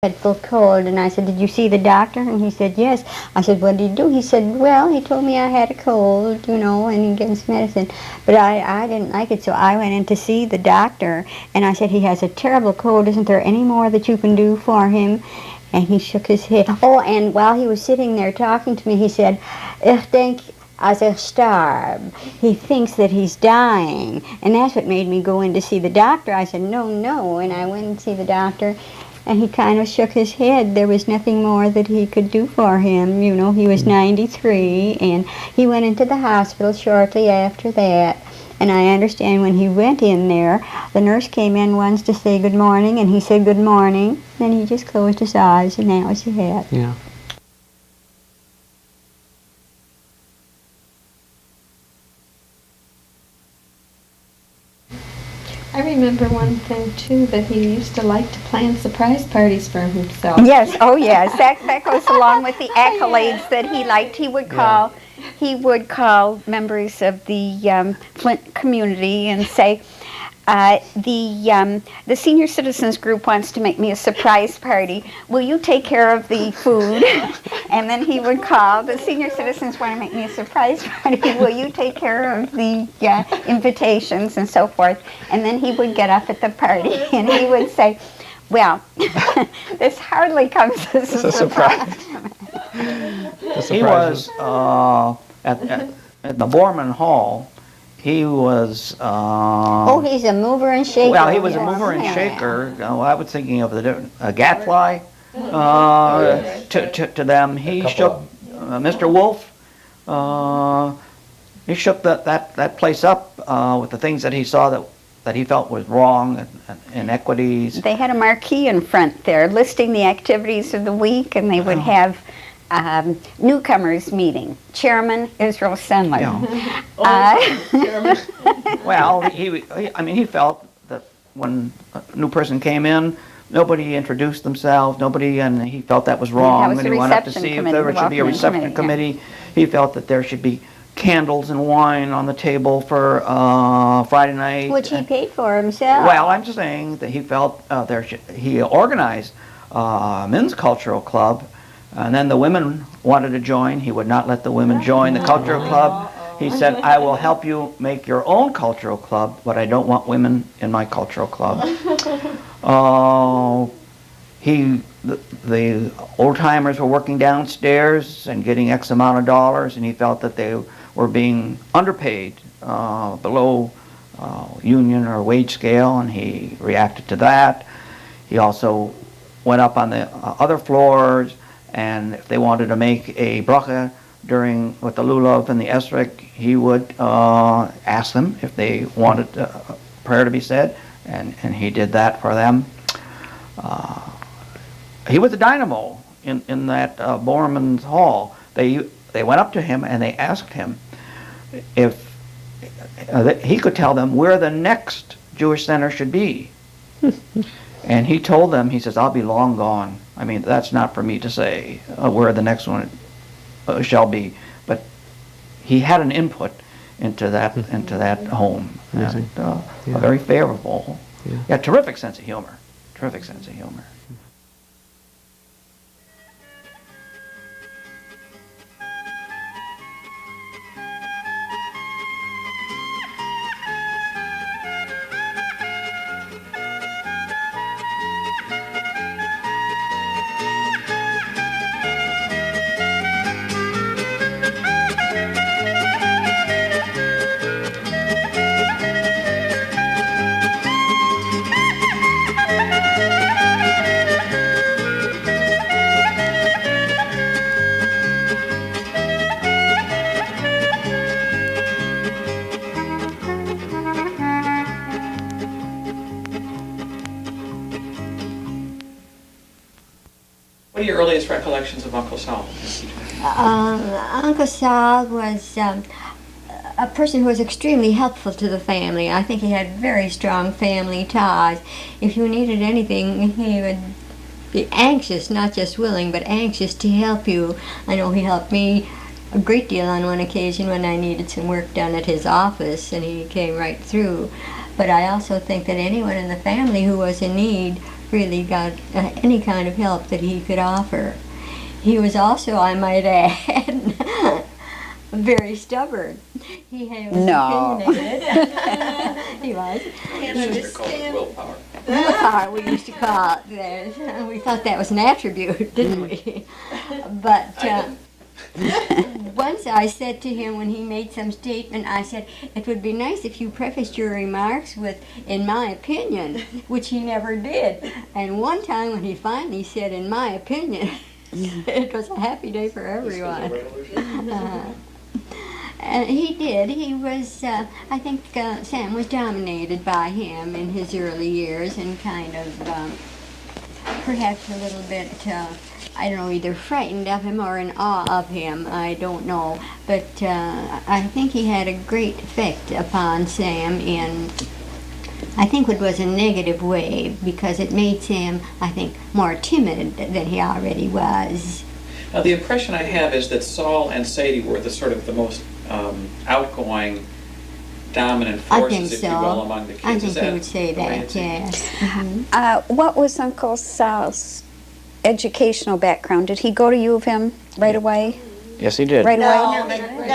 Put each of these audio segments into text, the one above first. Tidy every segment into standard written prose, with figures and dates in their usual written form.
had full cold, and I said, "Did you see the doctor?" And he said, "Yes." I said, "What did he do?" He said, "Well, he told me I had a cold, and he gave us medicine." But I didn't like it, so I went in to see the doctor, and I said, "He has a terrible cold. Isn't there any more that you can do for him?" And he shook his head. Oh, and while he was sitting there talking to me, he said, "Ich denk as er starb." He thinks that he's dying. And that's what made me go in to see the doctor. I said, "No, no." And I went to see the doctor. And he kind of shook his head. There was nothing more that he could do for him. He was 93, and he went into the hospital shortly after that. And I understand when he went in there, the nurse came in once to say good morning, and he said good morning. Then he just closed his eyes, and that was it. Yeah. I remember one thing too, that he used to like to plan surprise parties for himself. Yes, oh yes, that goes along with the accolades that he liked. He would call members of the Flint community and say, the senior citizens group wants to make me a surprise party. Will you take care of the food? And then he would call, the senior citizens want to make me a surprise party. Will you take care of the invitations and so forth? And then he would get up at the party and he would say, "Well, this hardly comes as a surprise." He was at the Borman Hall. He was. He's a mover and shaker. Well, he was a mover and shaker. I was thinking of a gadfly to them. He shook Mr. Wolf. He shook that place up with the things that he saw that he felt was wrong and inequities. They had a marquee in front there listing the activities of the week, and they would have newcomers meeting. Chairman Israel Sendler. Well, he felt that when a new person came in, nobody introduced themselves, and he felt that was wrong. That was and the he went up to reception see if committee, there the should be a welcoming reception committee. He felt that there should be candles and wine on the table for Friday night. Which he paid for himself. Well, I'm just saying that he felt he organized a men's cultural club, and then the women wanted to join. He would not let the women join the cultural club. He said, "I will help you make your own cultural club, but I don't want women in my cultural club." The old-timers were working downstairs and getting X amount of dollars, and he felt that they were being underpaid below union or wage scale, and he reacted to that. He also went up on the other floors, and if they wanted to make a bracha with the lulav and the esrog, he would ask them if they wanted a prayer to be said, and he did that for them. He was a dynamo in that Borman's Hall. They went up to him and they asked him if he could tell them where the next Jewish center should be. And he told them, he says, "I'll be long gone. I mean, that's not for me to say where the next one shall be." But he had an input into that home. And, a very favorable. Yeah, terrific sense of humor. Terrific sense of humor. What are your earliest recollections of Uncle Sal? Uncle Sal was a person who was extremely helpful to the family. I think he had very strong family ties. If you needed anything, he would be anxious, not just willing, but anxious to help you. I know he helped me a great deal on one occasion when I needed some work done at his office, and he came right through. But I also think that anyone in the family who was in need really got any kind of help that he could offer. He was also, I might add, very stubborn. He was No. opinionated. He was. Willpower. Willpower, we used to call it. We thought that was an attribute, didn't we? But once I said to him when he made some statement, I said, it would be nice if you prefaced your remarks with, in my opinion, which he never did. And one time when he finally said, in my opinion, it was a happy day for everyone. And he did. He was, I think Sam was dominated by him in his early years and kind of perhaps a little bit, I don't know, either frightened of him or in awe of him. I don't know. But I think he had a great effect upon Sam in, I think it was a negative way, because it made Sam, I think, more timid than he already was. Now, the impression I have is that Saul and Sadie were the sort of the most outgoing, dominant forces, if you will, among the kids. I think he would say that, yes. What was Uncle Sal's educational background? Did he go to U of M right away? Yes, he did. Right away?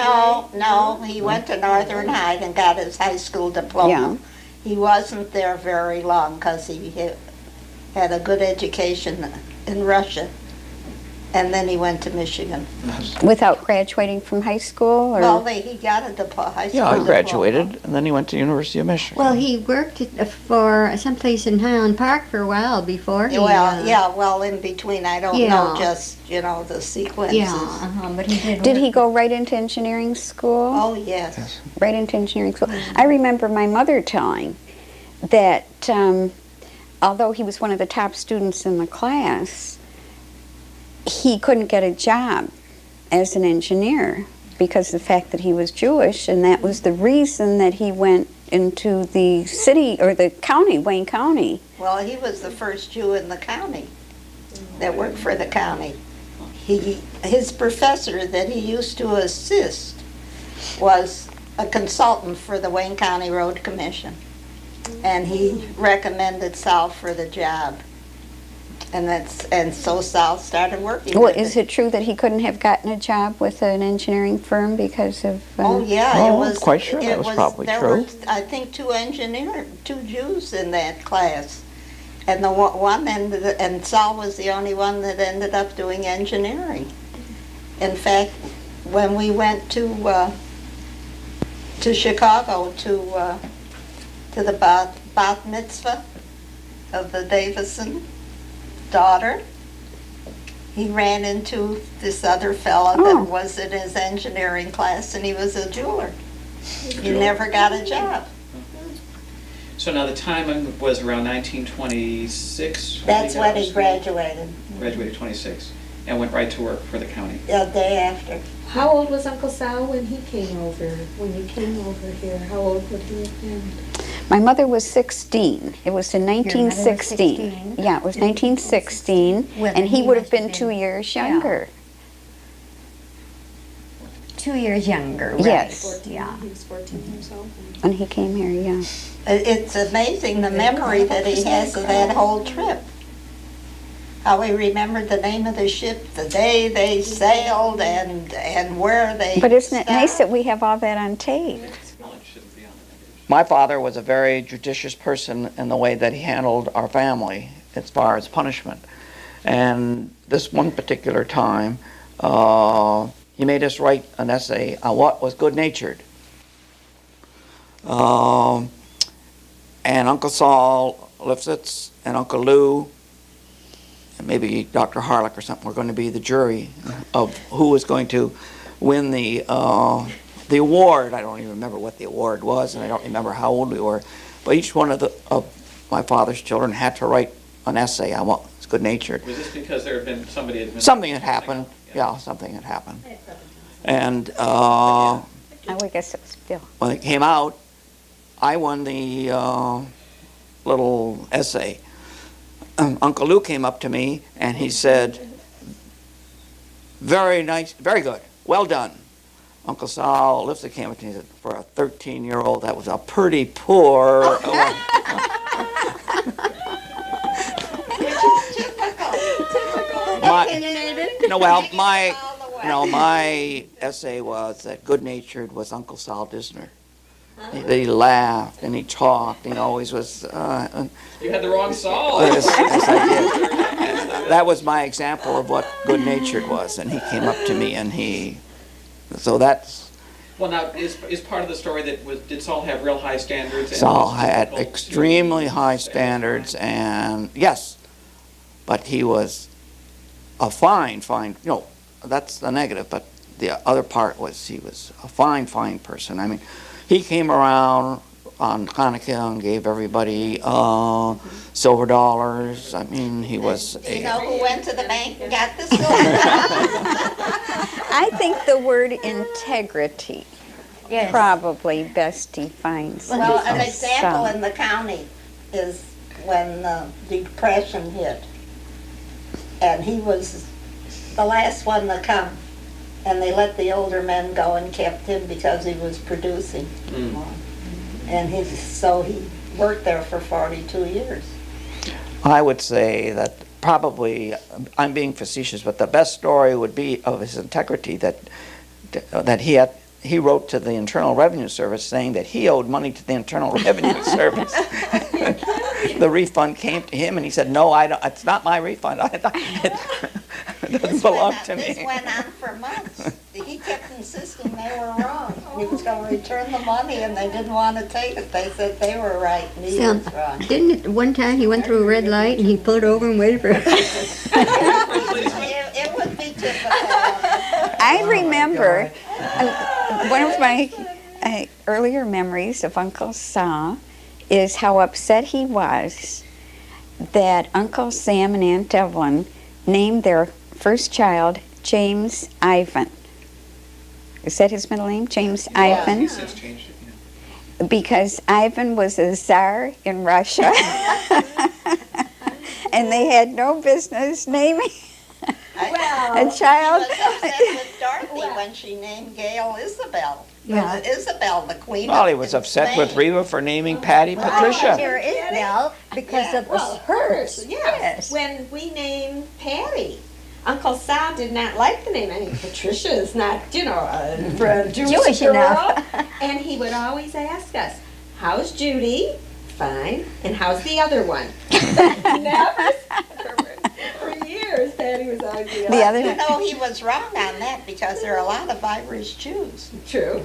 No, he went to Northern High and got his high school diploma. Yeah. He wasn't there very long because he had a good education in Russia. And then he went to Michigan. Without graduating from high school? Or? Well, he got a high school Yeah, I diploma. graduated, and then he went to University of Michigan. Well, he worked for someplace in Highland Park for a while before he... Well, in between, I don't Yeah. know just, the sequences. Yeah, but he did Did work. he go right into engineering school? Oh, yes. Right into engineering school. I remember my mother telling that although he was one of the top students in the class, he couldn't get a job as an engineer because of the fact that he was Jewish, and that was the reason that he went into the city, or the county, Wayne County. Well, he was the first Jew in the county that worked for the county. His professor that he used to assist was a consultant for the Wayne County Road Commission, and he recommended Sal for the job. And so Sal started working. Well, with is it true that he couldn't have gotten a job with an engineering firm because of... Oh, yeah, Oh, it was... I'm quite sure that was probably there true. were, I think, two Jews in that class. And the one ended, and Sal was the only one that ended up doing engineering. In fact, when we went to Chicago to the bat mitzvah of the Davison daughter, he ran into this other fellow that was in his engineering class, and he was a jeweler. He never got a job. So now the timing was around 1926? That's when he graduated. graduated, Graduated 26, and went right to work for the county. the day after. How old was Uncle Sal when he came over? When you came over here, how old would he have been? My mother was 16. It was in mother was 1916. 16? Yeah, it was 1916, Well, and he he would have must have been 2 been- years yeah. younger. 2 years younger, right? Yes. 14, Yeah. he was 14 himself. When he came here, yeah. It's amazing the memory that he has of that whole trip. How he remembered the name of the ship, the day they sailed, and where they But isn't it nice that stopped. we have all that on tape? Well, it shouldn't be on the negative. My father was a very judicious person in the way that he handled our family as far as punishment. And this one particular time, he made us write an essay on what was good-natured. And Uncle Saul Lifchitz and Uncle Lou, and maybe Dr. Harlock or something, were going to be the jury of who was going to win the award. I don't even remember what the award was, and I don't remember how old we were. But each one of my father's children had to write an essay on what was good-natured. Was this because there had been somebody... Something had happened. Yeah, something had happened. And I would guess it was Bill. when it came out, I won the little essay. Uncle Lou came up to me and he said, "Very nice, very good, well done." Uncle Sal Lifchitz came up to me and said, "For a 13-year-old, that was a pretty poor..." my essay was that good-natured was Uncle Sal Disner. He laughed and he talked. He always was. You had the wrong Saul. Yes, I did. That was my example of what good-natured was, and he came up to me and he. So that's. Well, now is part of the story that did Saul have real high standards? And Saul was had difficult extremely to- high standards, and yes, but he was a fine, that's the negative, but the other part was he was a fine person. I mean, he came around on Hanukkah and gave everybody silver dollars. I mean, he was You a... know who went to the bank and got the silver? I think the word integrity probably best defines Well, an Uncle example Sal. in the county is when the Depression hit. And he was the last one to come. And they let the older men go and kept him because he was producing. And so he worked there for 42 years. I would say that probably, I'm being facetious, but the best story would be of his integrity that he wrote to the Internal Revenue Service saying that he owed money to the Internal Revenue Service. The refund came to him and he said, no, it's not my refund. It doesn't belong to me. This went on for months. He kept insisting they were wrong. He was going to return the money and they didn't want to take it. They said they were right and he was wrong. Didn't it, one time he went through a red light and he pulled over and waited for It would be typical. I remember one of my earlier memories of Uncle Sal is how upset he was that Uncle Sam and Aunt Evelyn named their first child James Ivan. Is that his middle name? James Ivan? He's since changed it, yeah. Because Ivan was a czar in Russia. And they had no business naming a child. He was upset with Dorothy when she named Gail Isabel. Yeah. Isabel, the queen Well, he of was upset with Spain. Reva for naming Patty Patricia. There is now because of hers, yes. When we named Patty, Uncle Sal did not like the name. I mean, Patricia is not, for a Jewish girl. enough. And he would always ask us, how's Judy? Fine. And how's the other one? Never. For years, Patty was always The other You one. know, he was wrong on that because there are a lot of Irish Jews. True,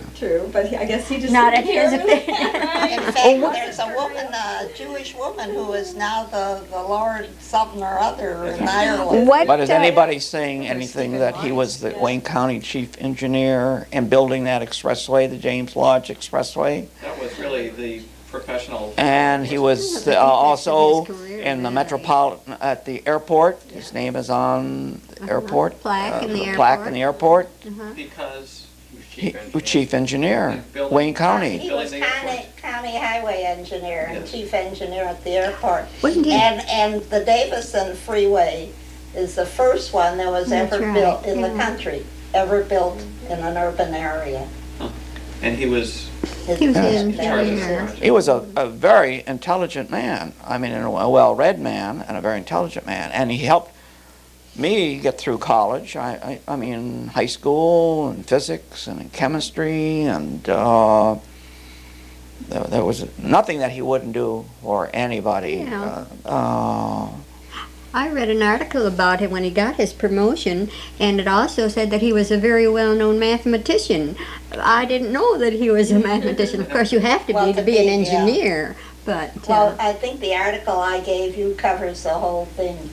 but I guess he just Not didn't at his care. opinion. In fact, there's a woman, a Jewish woman, who is now the Lord something or other in Ireland. What, But is anybody saying anything that he was the Wayne County chief engineer in building that expressway, the James Lodge Expressway? That was really the professional. And he was Yeah, but also his career, in the yeah. Metropolitan, at the airport. His name is on the airport. Plaque in the Plaque airport. in the airport. Because he He was was chief engineer, And building- Wayne County. He was county highway engineer and Yes. chief engineer at the airport. Wasn't he? And the Davison Freeway is the first one that was That's ever right, built in the yeah. country, ever built in an urban area. And he was He was the in charge of the engineer. project. He was a very intelligent man. I mean, a well-read man and a very intelligent man. And he helped me get through college. I mean, high school and physics and in chemistry, and there was nothing that he wouldn't do for anybody. Yeah. I read an article about him when he got his promotion, and it also said that he was a very well-known mathematician. I didn't know that he was a mathematician. Of course, you have to Well, be to to be an be, yeah. engineer, but Well, I think the article I gave you covers the whole thing,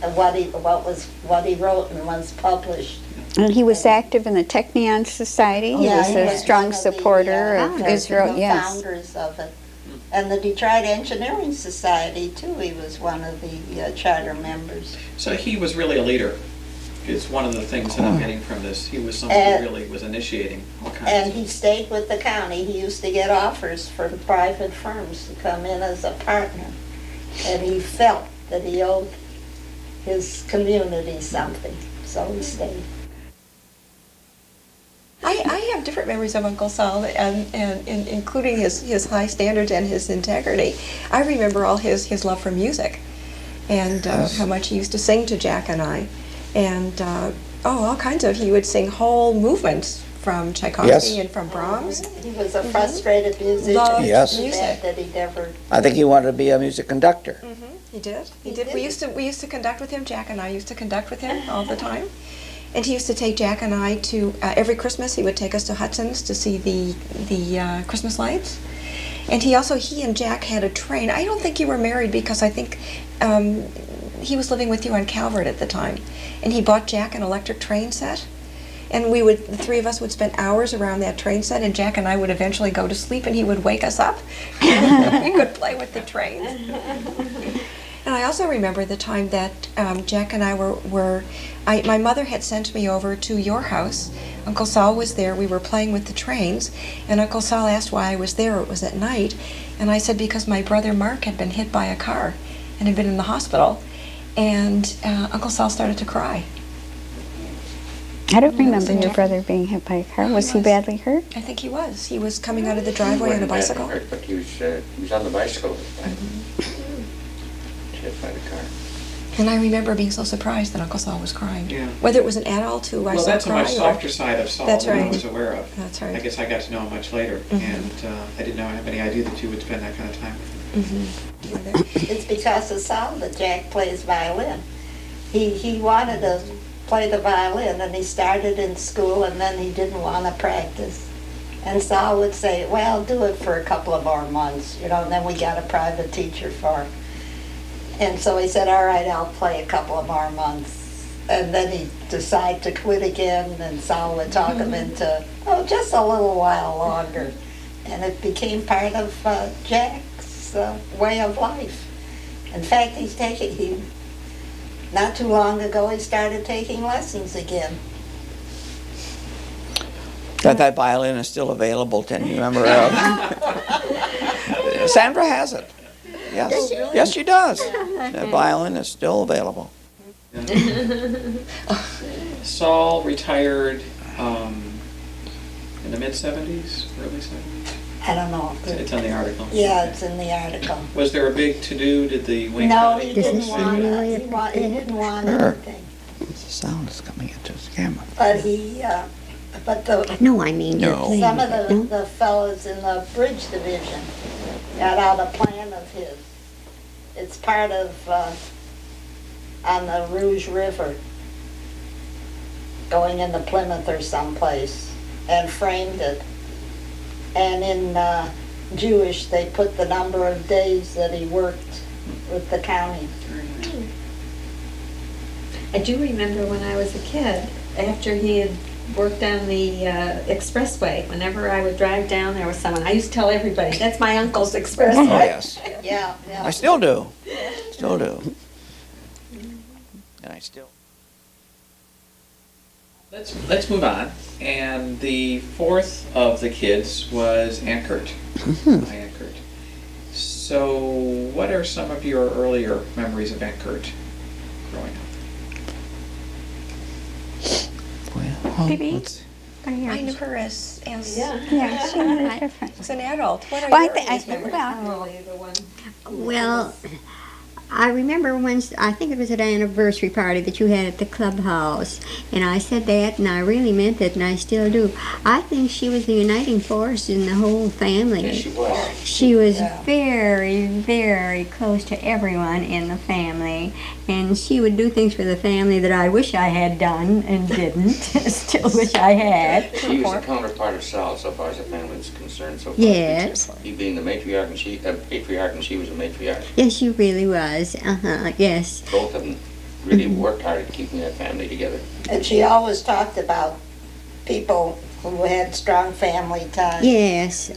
of what he wrote and was published. And he was active in the Technion Society. He Yeah, was he a was strong one of the, supporter of founders, Israel. the Yes. founders of it. And the Detroit Engineering Society, too, he was one of the charter members. So he was really a leader. It's one of the things that I'm getting from this. He was someone who really was initiating all kinds And of he stayed with the county. He used to get offers from private firms to come in as a partner. And he felt that he owed his community something, so he stayed. I have different memories of Uncle Sal, and including his high standards and his integrity. I remember all his love for music, and how much he used to sing to Jack and I. and all kinds of. He would sing whole movements from Tchaikovsky Yes. and from Brahms. He was a frustrated musician. Loved Yes. Too music. bad that he never. I think he wanted to be a music conductor. He did. He He did. did. We used to conduct with him. Jack and I used to conduct with him all the time. And he used to take Jack and I to every Christmas. He would take us to Hudson's to see the Christmas lights. And he and Jack had a train. I don't think you were married because I think he was living with you on Calvert at the time. And he bought Jack an electric train set. And the three of us would spend hours around that train set, and Jack and I would eventually go to sleep, and he would wake us up. We could play with the trains. And I also remember the time that Jack and I my mother had sent me over to your house. Uncle Saul was there. We were playing with the trains, and Uncle Saul asked why I was there. It was at night. And I said because my brother Mark had been hit by a car and had been in the hospital. And Uncle Saul started to cry. I don't remember your brother being hit by a car. Was he badly hurt? I think he was. He was coming out of the driveway on a bicycle. But he was on the bicycle at the time. Hit by the car. And I remember being so surprised that Uncle Saul was crying. Yeah. Whether it was an adult who I Well, saw that's a cry much or... softer side of Saul That's than I right. was aware of. That's right. I guess I got to know him much later, and I didn't have any idea that you would spend that kind of time with him. It's because of Saul that Jack plays violin. He wanted to play the violin, and he started in school, and then he didn't want to practice. And Saul would say, well, do it for a couple of more months, and then we got a private teacher for him. And so he said, all right, I'll play a couple of more months. And then he'd decide to quit again, and Saul would talk him into, just a little while longer. And it became part of Jack's way of life. In fact, not too long ago, he started taking lessons again. That violin is still available, can you remember? Sandra has it. Yes, yes, she does. The violin is still available. Saul retired in the mid-'70s, early '70s? I don't know. It's on the article. Yeah, it's in the article. Was there a big to-do? Did the Wayne No, County... he Does didn't this want sound it. really He didn't want Sure. anything. The sound is coming into his camera. But No, I mean, you're No. playing some of with it, no? the fellows in the bridge division got out a plan of his. It's part of, on the Rouge River, going into Plymouth or someplace, and framed it. And in Jewish, they put the number of days that he worked with the county. I do remember when I was a kid, after he had worked on the expressway, whenever I would drive down, there was someone, I used to tell everybody, that's my uncle's expressway. Oh, yes. Yeah, I yeah. still do. Still do. And I still... Let's move on. And the fourth of the kids was Aunt Kurt. My Aunt Kurt. So, what are some of your earlier memories of Aunt Kurt growing up? Well, Phoebe? let's- What are yours? I knew her as Yeah, she was different. an adult. What are Well, your earliest memories? Probably the one. Well, I remember once, I think it was an anniversary party that you had at the clubhouse, and I said that, and I really meant it, and I still do. I think she was the uniting force in the whole family. Yes, she was. She was very, very close to everyone in the family, and she would do things for the family that I wish I had done and didn't. Still wish I had. She was the counterpart of Sal so far as the family was concerned. So far. Yes. He being the matriarch and she was a matriarch. Yes, she really was. Yes. Both of them really worked hard at keeping that family together. And she always talked about people who had strong family ties. Yes.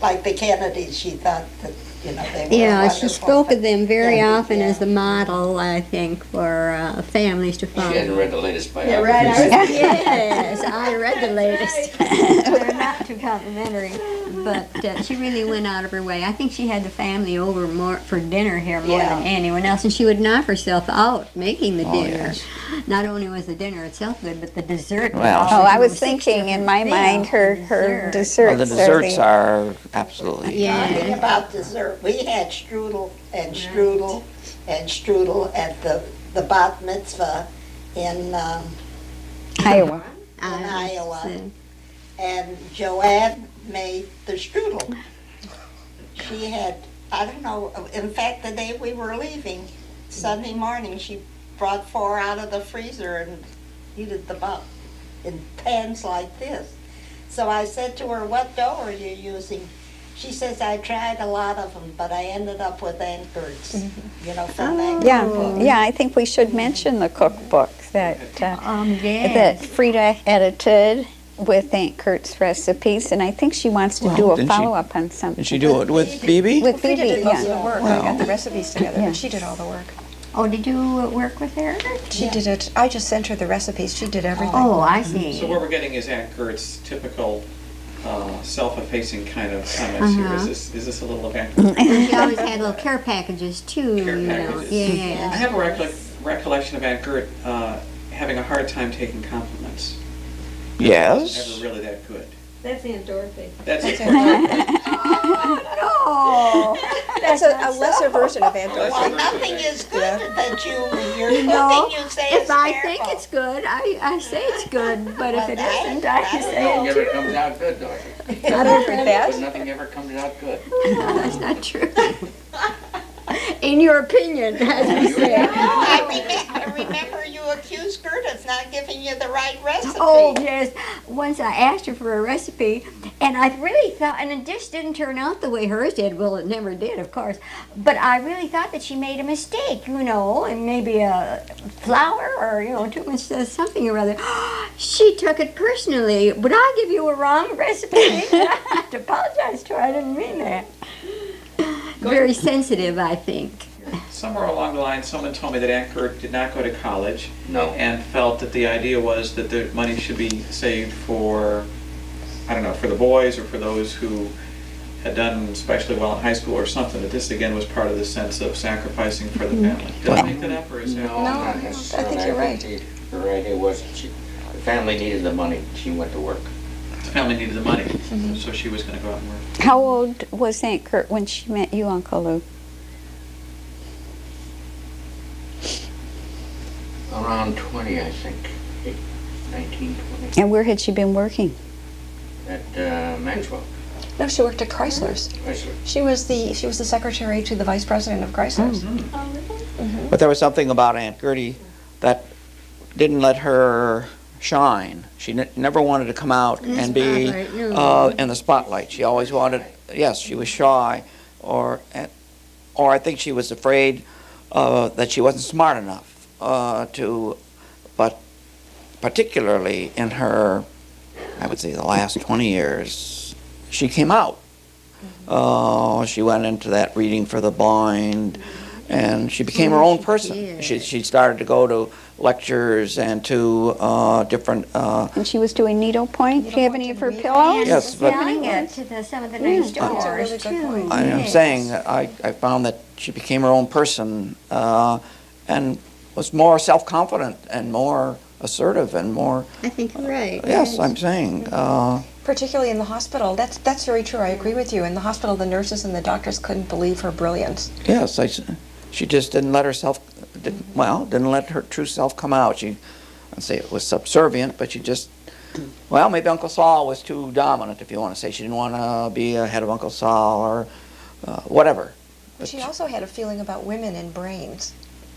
Like the Kennedys, she thought that, they were Yeah, she wonderful. spoke of them very Yeah, often yeah. as the model, I think, for families to She follow. hadn't read the latest biography. Yeah, right. Yes, I read the latest. They're not too complimentary, but she really went out of her way. I think she had the family over more for dinner here more than Yeah. anyone else, and she would knock herself out making the Oh, dinner. yes. Not only was the dinner itself good, but the dessert. Well, Oh, I was 6 thinking in my different mind, her things. desserts. Well, the desserts are absolutely... Yeah. Talking about dessert, we had strudel and strudel and strudel at the bat mitzvah, in Iowa. Iowa, and Joanne made the strudel. She had, I don't know, in fact, the day we were leaving, Sunday morning, she brought 4 out of the freezer and heated them up in pans like this. So I said to her, "What dough are you using?" She says, "I tried a lot of them, but I ended up with Ankert's, you know, from that Yeah, cookbook." yeah, I think we should mention the cookbook that Yes. that Frida edited with Aunt Kurt's recipes, and I think she wants to Well, do a didn't she- follow-up on something. Did she do it with Phoebe? With We did Phoebe, most of the yeah. work. I got the recipes together, Yeah. but she did all the work. Oh, did you work with her? She did it. I just sent her the recipes. She did everything. Oh, I see. So what we're getting is Aunt Gert's typical self-effacing kind of comments here. Is this a little of Aunt Gert? She always had little care packages too, Care you know. packages. I Yeah. have a recollection of Aunt Gert having a hard time taking compliments. Yes. Never really that good. That's Aunt Dorothy. That's it. No. That's a lesser version of Aunt Well, Dorothy. nothing is good Yeah. that you're No, cooking, you say it's if I their think fault. it's good, I say it's good, but if it Well, I- isn't, I I don't say know. it Never too. comes out good, Dorothy. I've heard that. But nothing ever comes out good. No, that's not true. In your opinion, as we say. I remember you accused Gert of not giving you the right recipe. Oh, yes. Once I asked her for a recipe, and I really thought, and the dish didn't turn out the way hers did. Well, it never did, of course. But I really thought that she made a mistake, you know, and maybe a flour or, you know, too much something or other. She took it personally. Would I give you a wrong recipe? I have to apologize to her. I didn't mean that. Very sensitive, I think. Somewhere along the line, someone told me that Aunt Gert did not go to college No. and felt that the idea was that the money should be saved for, I don't know, for the boys or for those who had done especially well in high school or something, that this again was part of the sense of sacrificing for the family. Did I make that up, or is that? No, not necessarily. I think you're right. Her idea was the family needed the money. She went to work. The family needed the money, so she was going to go out and work. How old was Aunt Kurt when she met you, Uncle Lou? Around 20, I think. 19, 20. And where had she been working? At Maxwell. No, she worked at Chrysler's. Chrysler. She was the secretary to the vice president of Chrysler's. But there was something about Aunt Gertie that didn't let her shine. She never wanted to come out In the and be spotlight, no. in the spotlight. She always wanted, yes, she was shy, or I think she was afraid that she wasn't smart enough but particularly in her, I would say the last 20 years, she came out. She went into that reading for the blind, and she became her own person. did. She started to go to lectures and to different. And she was doing needlepoint. Do you have any of her Needlepoint pillows? Yes, but- Selling it to some of the nice That's a really stores good too. point. I am yes. saying that I found that she became her own person and was more self-confident and more assertive and more. I think you're right. Yes, I'm saying. Particularly in the hospital. That's very true. I agree with you. In the hospital, the nurses and the doctors couldn't believe her brilliance. Yes, she just didn't let herself, didn't let her true self come out. I'd say it was subservient, but she just, maybe Uncle Saul was too dominant, if you want to say. She didn't want to be ahead of Uncle Saul or whatever. But She also had a feeling about women and brains,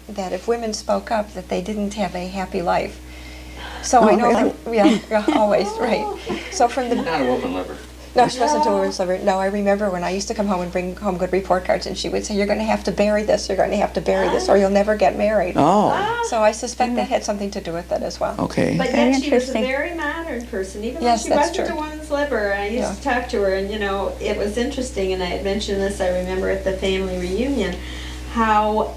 that if women spoke up, that they didn't have a happy life. So I know that, yeah, always, right. So from the, Not a woman lover. no, she wasn't a woman's lover. No, I remember when I used to come home and bring home good report cards, and she would say, "You're going to have to bury this, you're going to have to bury this, or you'll never get married." Oh, So I suspect that had something to do with it as well. okay. But Very yet she was a interesting. very modern person, even Yes, though she that's wasn't true. a woman's liver. I used to talk to her, and you know, it was interesting. And I had mentioned this. I remember at the family reunion, how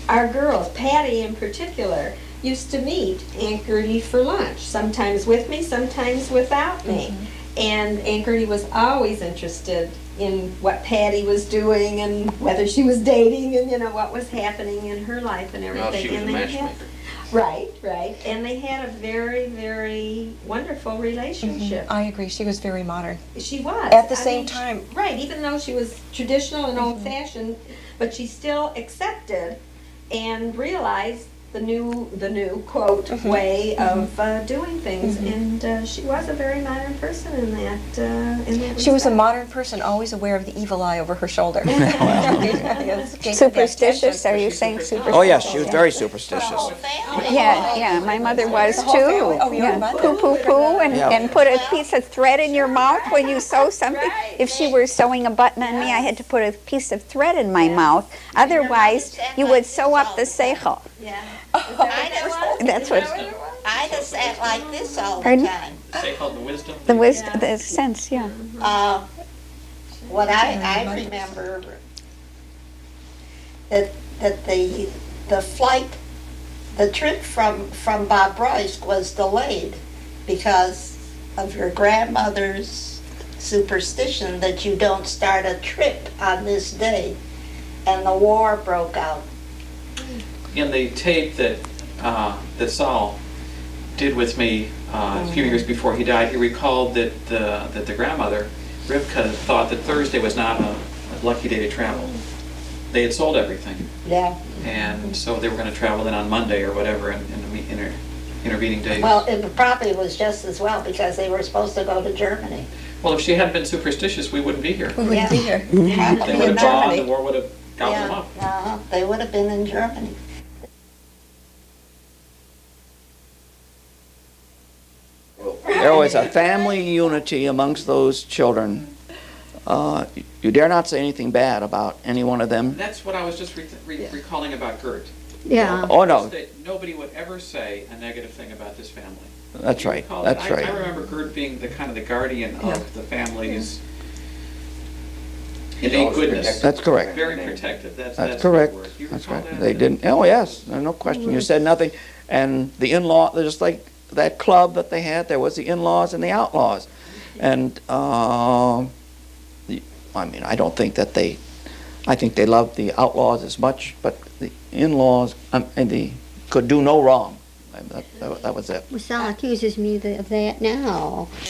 our girls, Patty in particular, used to meet Aunt Gertie for lunch. Sometimes with me, sometimes without me. And Aunt Gertie was always interested in what Patty was doing and whether she was dating and you know what was happening in her life and everything. Well, she was a And they had- matchmaker. Right. And they had a very, very wonderful relationship. I agree. She was very modern. She was. At the I same mean, time. Right, even though she was traditional and old-fashioned, but she still accepted and realized the new quote way of doing things, and she was a very modern person in that. She was a respect. modern person, always aware of the evil eye over her shoulder. Superstitious? Are you saying superstitious? Oh, yes, she was very superstitious. Yeah, my mother was whole family. too. Oh, your Yeah. mother? Poo, poo, poo, Yeah. and put a piece of thread in your mouth when you sew something. If she were sewing a button on me, I had to put a piece of thread in my mouth. Otherwise, you would sew up the seichel. Yeah. That's what I just sat like this all the Pardon? time. Say called the wisdom. the wisdom, the sense, yeah. What I remember that the flight, the trip from Bob Royce was delayed because of your grandmother's superstition that you don't start a trip on this day, and the war broke out. In the tape that Saul did with me a few years before he died, he recalled that the grandmother, Rivka, thought that Thursday was not a lucky day to travel. They had sold everything, Yeah. and so they were going to travel in on Monday or whatever in the intervening days. Well, it probably was just as well because they were supposed to go to Germany. Well, if she hadn't been superstitious, we wouldn't be here. We wouldn't be here. They would have bombed, the war would have gobbled them Yeah, up. they would have been in Germany. There was a family unity amongst those children. You dare not say anything bad about any one of them. That's what I was just recalling about Gert. Yeah. Oh, no, Nobody would ever say a negative thing about this family. that's You right, recall that? that's I right. remember Gert being the kind of the guardian Yeah. of the family's He's innate always goodness. protected. That's correct. Very protective. That's That's the correct. word. You That's recall right. that? They didn't, oh, yes, no question. You said nothing. And the in-law, just like that club that they had, there was the in-laws and the outlaws. And, I mean, I don't think that I think they loved the outlaws as much, but the in-laws, and could do no wrong. That was it. Well, Sal accuses me of that now.